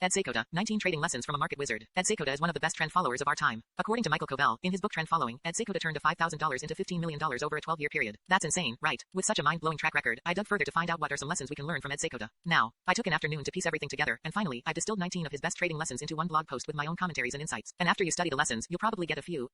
Ed Seykota, 19 Trading Lessons from a Market Wizard. Ed Seykota is one of the best trend followers of our time. According to Michael Covell, in his book Trend Following, Ed Seykota turned a $5,000 into $15 million over a 12-year period. That's insane, right? With such a mind-blowing track record, I dug further to find out what are some lessons we can learn from Ed Seykota. Now, I took an afternoon to piece everything together, and finally, I distilled 19 of his best trading lessons into one blog post with my own commentaries and insights. And after you study the lessons, you'll probably get a few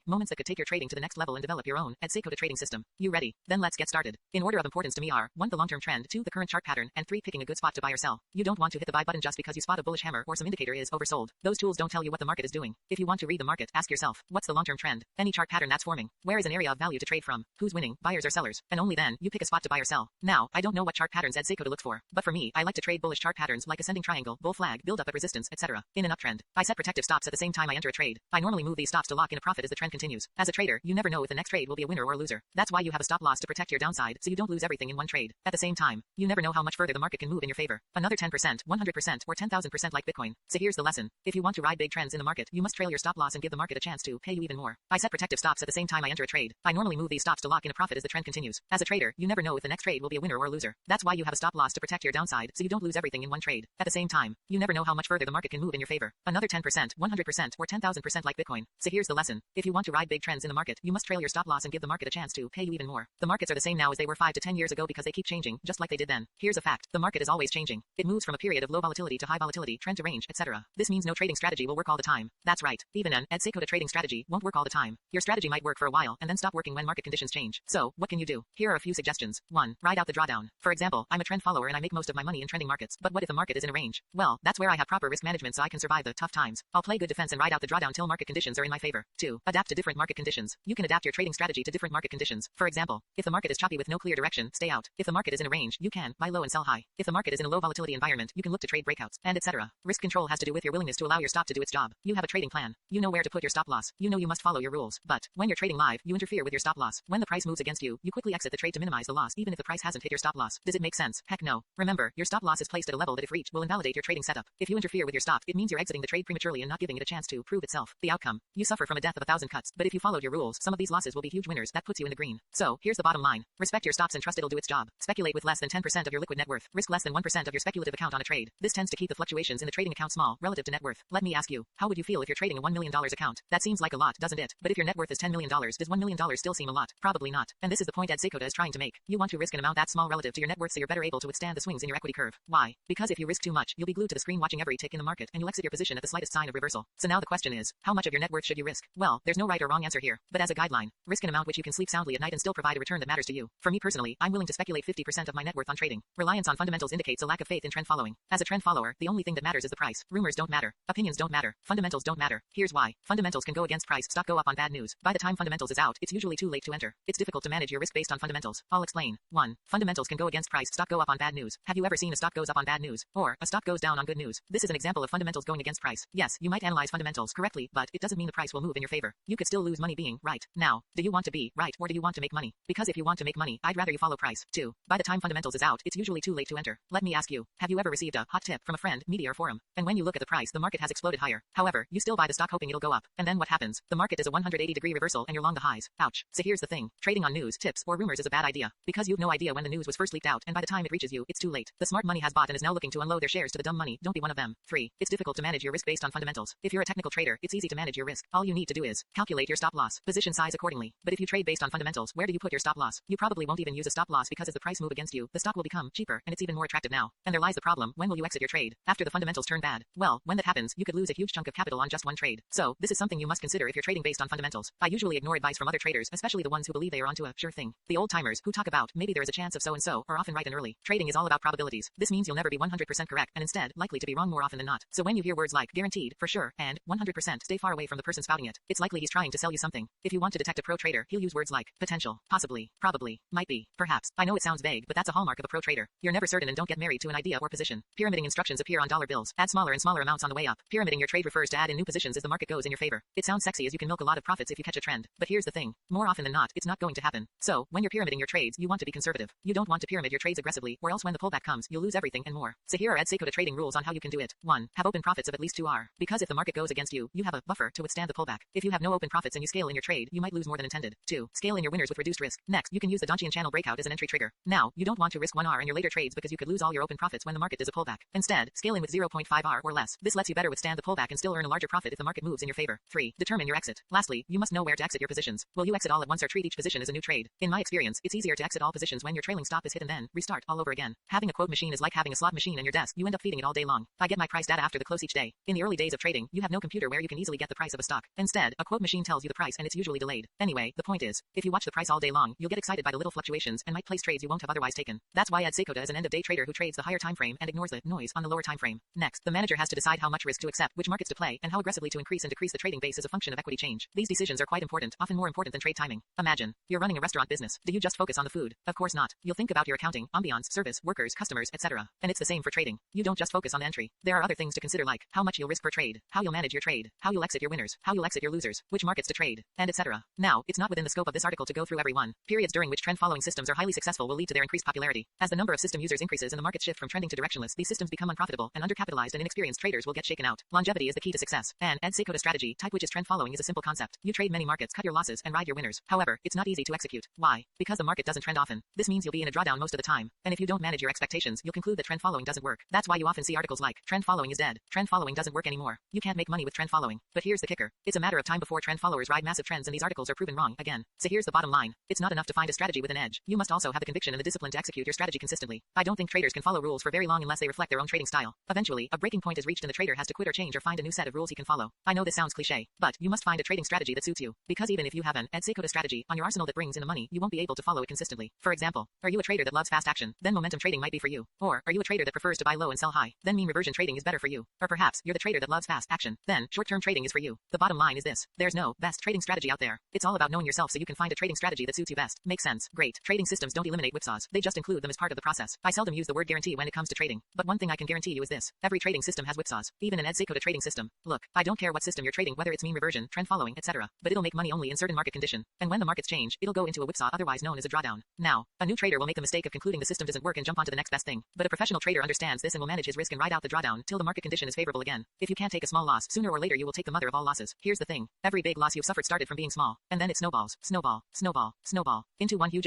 moments that could take your trading to the next level and develop your own Ed Seykota trading system. You ready? Then let's get started. In order of importance to me are 1. The long-term trend, 2. The current chart pattern, and 3. Picking a good spot to buy or sell. You don't want to hit the buy button just because you spot a bullish hammer or some indicator is oversold. Those tools don't tell you what the market is doing. If you want to read the market, ask yourself, what's the long-term trend? Any chart pattern that's forming? Where is an area of value to trade from? Who's winning, buyers or sellers? And only then, you pick a spot to buy or sell. Now, I don't know what chart patterns Ed Seykota looks for, but for me, I like to trade bullish chart patterns like ascending triangle, bull flag, build up at resistance, etc. In an uptrend, I set protective stops at the same time I enter a trade. I normally move these stops to lock in a profit as the trend continues. As a trader, you never know if the next trade will be a winner or a loser. That's why you have a stop loss to protect your downside, so you don't lose everything in one trade. At the same time, you never know how much further the market can move in your favor. Another 10%, 100%, or 10,000% like Bitcoin. So here's the lesson. If you want to ride big trends in the market, you must trail your stop loss and give the market a chance to pay you even more. I set protective stops at the same time I enter a trade. I normally move these stops to lock in a profit as the trend continues. As a trader, you never know if the next trade will be a winner or a loser. That's why you have a stop loss to protect your downside, so you don't lose everything in one trade. At the same time, you never know how much further the market can move in your favor. Another 10%, 100%, or 10,000% like Bitcoin. So here's the lesson. If you want to ride big trends in the market, you must trail your stop loss and give the market a chance to pay you even more. The markets are the same now as they were 5 to 10 years ago because they keep changing, just like they did then. Here's a fact. The market is always changing. It moves from a period of low volatility to high volatility, trend to range, etc. This means no trading strategy will work all the time. That's right. Even an Ed Seykota trading strategy won't work all the time. Your strategy might work for a while and then stop working when market conditions change. So, what can you do? Here are a few suggestions. 1. Ride out the drawdown. For example, I'm a trend follower and I make most of my money in trending markets. But what if the market is in a range? Well, that's where I have proper risk management so I can survive the tough times. I'll play good defense and ride out the drawdown till market conditions are in my favor. 2. Adapt to different market conditions. You can adapt your trading strategy to different market conditions. For example, if the market is choppy with no clear direction, stay out. If the market is in a range, you can buy low and sell high. If the market is in a low volatility environment, you can look to trade breakouts, and etc. Risk control has to do with your willingness to allow your stop to do its job. You have a trading plan. You know where to put your stop loss. You know you must follow your rules. But when you're trading live, you interfere with your stop loss. When the price moves against you, you quickly exit the trade to minimize the loss even if the price hasn't hit your stop loss. Does it make sense? Heck no. Remember, your stop loss is placed at a level that if reached will invalidate your trading setup. If you interfere with your stop, it means you're exiting the trade prematurely and not giving it a chance to prove itself. The outcome, you suffer from a death of 1,000 cuts. But if you followed your rules, some of these losses will be huge winners. That puts you in the green. So, here's the bottom line. Respect your stops and trust it'll do its job. Speculate with less than 10% of your liquid net worth. Risk less than 1% of your speculative account on a trade. This tends to keep the fluctuations in the trading account small relative to net worth. Let me ask you, how would you feel if you're trading a $1 million account? That seems like a lot, doesn't it? But if your net worth is $10 million, does $1 million still seem a lot? Probably not. And this is the point Ed Seykota is trying to make. You want to risk an amount that's small relative to your net worth so you're better able to withstand the swings in your equity curve. Why? Because if you risk too much, you'll be glued to the screen watching every tick in the market and you'll exit your position at the slightest sign of reversal. So now the question is, how much of your net worth should you risk? Well, there's no right or wrong answer here, but as a guideline, risk an amount which you can sleep soundly at night and still provide a return that matters to you. For me personally, I'm willing to speculate 50% of my net worth on trading. Reliance on fundamentals indicates a lack of faith in trend following. As a trend follower, the only thing that matters is the price. Rumors don't matter. Opinions don't matter. Fundamentals don't matter. Here's why. Fundamentals can go against price, stock go up on bad news. By the time fundamentals is out, it's usually too late to enter. It's difficult to manage your risk based on fundamentals. I'll explain. 1. Fundamentals can go against price, stock go up on bad news. Have you ever seen a stock goes up on bad news? Or, a stock goes down on good news? This is an example of fundamentals going against price. Yes, you might analyze fundamentals correctly, but it doesn't mean the price will move in your favor. You could still lose money being right. Now, do you want to be right or do you want to make money? Because if you want to make money, I'd rather you follow price. 2. By the time fundamentals is out, it's usually too late to enter. Let me ask you, have you ever received a hot tip from a friend, media or forum? And when you look at the price, the market has exploded higher. However, you still buy the stock hoping it'll go up. And then what happens? The market is a 180-degree reversal and you're long the highs. Ouch. So here's the thing. Trading on news, tips, or rumors is a bad idea. Because you've no idea when the news was first leaked out and by the time it reaches you, it's too late. The smart money has bought and is now looking to unload their shares to the dumb money. Don't be one of them. 3. It's difficult to manage your risk based on fundamentals. If you're a technical trader, it's easy to manage your risk. All you need to do is calculate your stop loss, position size accordingly. But if you trade based on fundamentals, where do you put your stop loss? You probably won't even use a stop loss because as the price move against you, the stock will become cheaper and it's even more attractive now. And there lies the problem. When will you exit your trade? After the fundamentals turn bad. Well, when that happens, you could lose a huge chunk of capital on just one trade. So, this is something you must consider if you're trading based on fundamentals. I usually ignore advice from other traders, especially the ones who believe they are onto a sure thing. The old timers who talk about maybe there is a chance of so and so are often right and early. Trading is all about probabilities. This means you'll never be 100% correct and instead likely to be wrong more often than not. So when you hear words like guaranteed, for sure, and 100%, stay far away from the person spouting it. It's likely he's trying to sell you something. If you want to detect a pro trader, he'll use words like potential, possibly, probably, might be, perhaps. I know it sounds vague, but that's a hallmark of a pro trader. You're never certain and don't get married to an idea or position. Pyramiding instructions appear on dollar bills. Add smaller and smaller amounts on the way up. Pyramiding your trade refers to add in new positions as the market goes in your favor. It sounds sexy as you can milk a lot of profits if you catch a trend. But here's the thing. More often than not, it's not going to happen. So, when you're pyramiding your trades, you want to be conservative. You don't want to pyramid your trades aggressively, or else when the pullback comes, you'll lose everything and more. So here are Ed Seykota trading rules on how you can do it. 1. Have open profits of at least 2R. Because if the market goes against you, you have a buffer to withstand the pullback. If you have no open profits and you scale in your trade, you might lose more than intended. 2. Scale in your winners with reduced risk. Next, you can use the Donchian channel breakout as an entry trigger. Now, you don't want to risk 1R in your later trades because you could lose all your open profits when the market does a pullback. Instead, scale in with 0.5R or less. This lets you better withstand the pullback and still earn a larger profit if the market moves in your favor. 3. Determine your exit. Lastly, you must know where to exit your positions. Will you exit all at once or treat each position as a new trade? In my experience, it's easier to exit all positions when your trailing stop is hit and then restart all over again. Having a quote machine is like having a slot machine in your desk. You end up feeding it all day long. I get my price data after the close each day. In the early days of trading, you have no computer where you can easily get the price of a stock. Instead, a quote machine tells you the price and it's usually delayed. Anyway, the point is, if you watch the price all day long, you'll get excited by the little fluctuations and might place trades you won't have otherwise taken. That's why Seykota is an end-of-day trader who trades the higher time frame and ignores the noise on the lower time frame. Next, the manager has to decide how much risk to accept, which markets to play, and how aggressively to increase and decrease the trading base as a function of equity change. These decisions are quite important, often more important than trade timing. Imagine, you're running a restaurant business. Do you just focus on the food? Of course not. You'll think about your accounting, ambiance, service, workers, customers, etc. And it's the same for trading. You don't just focus on the entry. There are other things to consider like how much you'll risk per trade, how you'll manage your trade, how you'll exit your winners, how you'll exit your losers, which markets to trade, and etc. Now, it's not within the scope of this article to go through every one. Periods during which trend following systems are highly successful will lead to their increased popularity. As the number of system users increases and the market shift from trending to directionless, these systems become unprofitable, and undercapitalized and inexperienced traders will get shaken out. Longevity is the key to success. And Seykota strategy type, which is trend following, is a simple concept. You trade many markets, cut your losses, and ride your winners. However, it's not easy to execute. Why? Because the market doesn't trend often. This means you'll be in a drawdown most of the time. And if you don't manage your expectations, you'll conclude that trend following doesn't work. That's why you often see articles like, trend following is dead. Trend following doesn't work anymore. You can't make money with trend following. But here's the kicker. It's a matter of time before trend followers ride massive trends and these articles are proven wrong again. So here's the bottom line. It's not enough to find a strategy with an edge. You must also have the conviction and the discipline to execute your strategy consistently. I don't think traders can follow rules for very long unless they reflect their own trading style. Eventually, a breaking point is reached and the trader has to quit or change or find a new set of rules he can follow. I know this sounds cliche, but you must find a trading strategy that suits you. Because even if you have an Seykota strategy on your arsenal that brings in the money, you won't be able to follow it consistently. For example, are you a trader that loves fast action? Then momentum trading might be for you. Or are you a trader that prefers to buy low and sell high? Then mean reversion trading is better for you. Or perhaps you're the trader that loves fast action. Then short-term trading is for you. The bottom line is this. There's no best trading strategy out there. It's all about knowing yourself so you can find a trading strategy that suits you best. Makes sense. Great. Trading systems don't eliminate whipsaws. They just include them as part of the process. I seldom use the word guarantee when it comes to trading. But one thing I can guarantee you is this. Every trading system has whipsaws. Even an Seykota trading system. Look, I don't care what system you're trading, whether it's mean reversion, trend following, etc. But it'll make money only in certain market condition. And when the markets change, it'll go into a whipsaw, otherwise known as a drawdown. Now, a new trader will make the mistake of concluding the system doesn't work and jump onto the next best thing. But a professional trader understands this and will manage his risk and ride out the drawdown till the market condition is favorable again. If you can't take a small loss, sooner or later you will take the mother of all losses. Here's the thing. Every big loss you've suffered started from being small, and then it snowballs, snowball, snowball, snowball, into one huge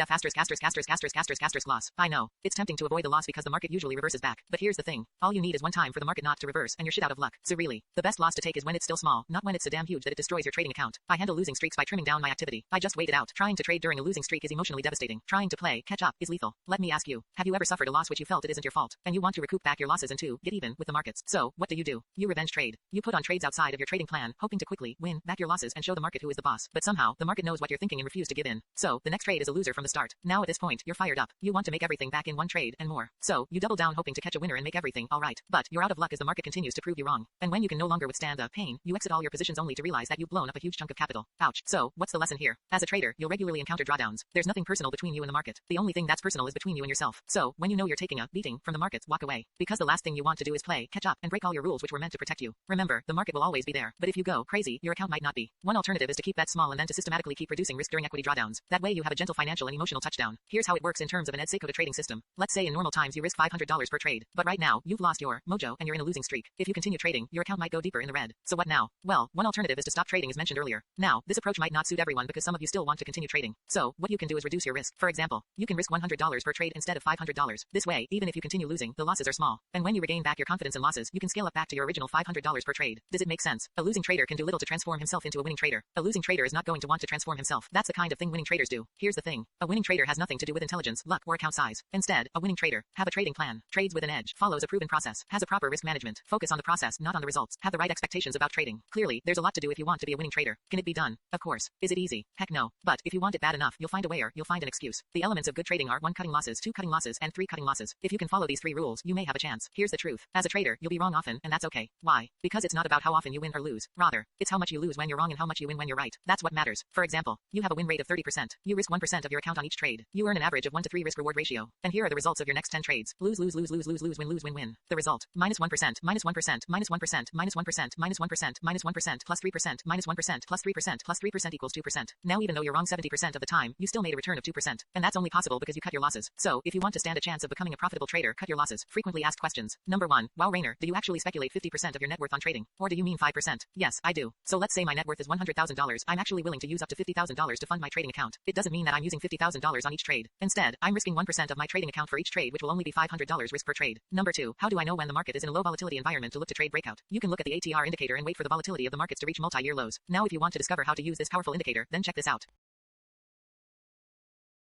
loss. I know. It's tempting to avoid the loss because the market usually reverses back. But here's the thing. All you need is one time for the market not to reverse and you're shit out of luck. So really, the best loss to take is when it's still small, not when it's so damn huge that it destroys your trading account. I handle losing streaks by trimming down my activity. I just wait it out. Trying to trade during a losing streak is emotionally devastating. Trying to play catch up is lethal. Let me ask you, have you ever suffered a loss which you felt it isn't your fault, and you want to recoup back your losses and to get even with the markets? So, what do? You revenge trade. You put on trades outside of your trading plan, hoping to quickly win back your losses and show the market who is the boss. But somehow, the market knows what you're thinking and refuse to give in. So, the next trade is a loser from the start. Now at this point, you're fired up. You want to make everything back in one trade and more. So, you double down hoping to catch a winner and make everything alright. But, you're out of luck as the market continues to prove you wrong. And when you can no longer withstand the pain, you exit all your positions only to realize that you've blown up a huge chunk of capital. Ouch. So, what's the lesson here? As a trader, you'll regularly encounter drawdowns. There's nothing personal between you and the market. The only thing that's personal is between you and yourself. So, when you know you're taking a beating from the markets, walk away. Because the last thing you want to do is play catch up and break all your rules which were meant to protect you. Remember, the market will always be there. But if you go crazy, your account might not be. One alternative is to keep bets small and then to systematically keep reducing risk during equity drawdowns. That way you have a gentle financial and emotional touchdown. Here's how it works in terms of an Seykota trading system. Let's say in normal times you risk $500 per trade. But right now, you've lost your mojo and you're in a losing streak. If you continue trading, your account might go deeper in the red. So what now? Well, one alternative is to stop trading as mentioned earlier. Now, this approach might not suit everyone because some of you still want to continue trading. So, what you can do is reduce your risk. For example, you can risk $100 per trade instead of $500. This way, even if you continue losing, the losses are small. And when you regain back your confidence in losses, you can scale up back to your original $500 per trade. Does it make sense? A losing trader can do little to transform himself into a winning trader. A losing trader is not going to want to transform himself. That's the kind of thing winning traders do. Here's the thing. A winning trader has nothing to do with intelligence, luck, or account size. Instead, a winning trader have a trading plan, trades with an edge, follows a proven process, has a proper risk management, focus on the process, not on the results, have the right expectations about trading. Clearly, there's a lot to do if you want to be a winning trader. Can it be done? Of course. Is it easy? Heck no. But if you want it bad enough, you'll find a way or you'll find an excuse. The elements of good trading are 1 cutting losses, 2 cutting losses, and 3 cutting losses. If you can follow these 3 rules, you may have a chance. Here's the truth. As a trader, you'll be wrong often, and that's okay. Why? Because it's not about how often you win or lose. Rather, it's how much you lose when you're wrong and how much you win when you're right. That's what matters. For example, you have a win rate of 30%. You risk 1% of your account on each trade. You earn an average of 1 to 3 risk reward ratio. And here are the results of your next 10 trades. Lose, lose, lose, lose, lose, lose, win, lose, win, win. The result: -1%, -1%, -1%, -1%, -1%, -1%, plus 3%, -1%, plus 3%, plus 3% equals 2%. Now even though you're wrong 70% of the time, you still made a return of 2%. And that's only possible because you cut your losses. So, if you want to stand a chance of becoming a profitable trader, cut your losses. Frequently asked questions. Number 1. Wow Rainer, do you actually speculate 50% of your net worth on trading? Or do you mean 5%? Yes, I do. So let's say my net worth is $100,000. I'm actually willing to use up to $50,000 to fund my trading account. It doesn't mean that I'm using $50,000 on each trade. Instead, I'm risking 1% of my trading account for each trade, which will only be $500 risk per trade. Number 2. How do I know when the market is in a low volatility environment to look to trade breakout. You can look at the ATR indicator and wait for the volatility of the markets to reach multi-year lows. Now if you want to discover how to use this powerful indicator, then check this out.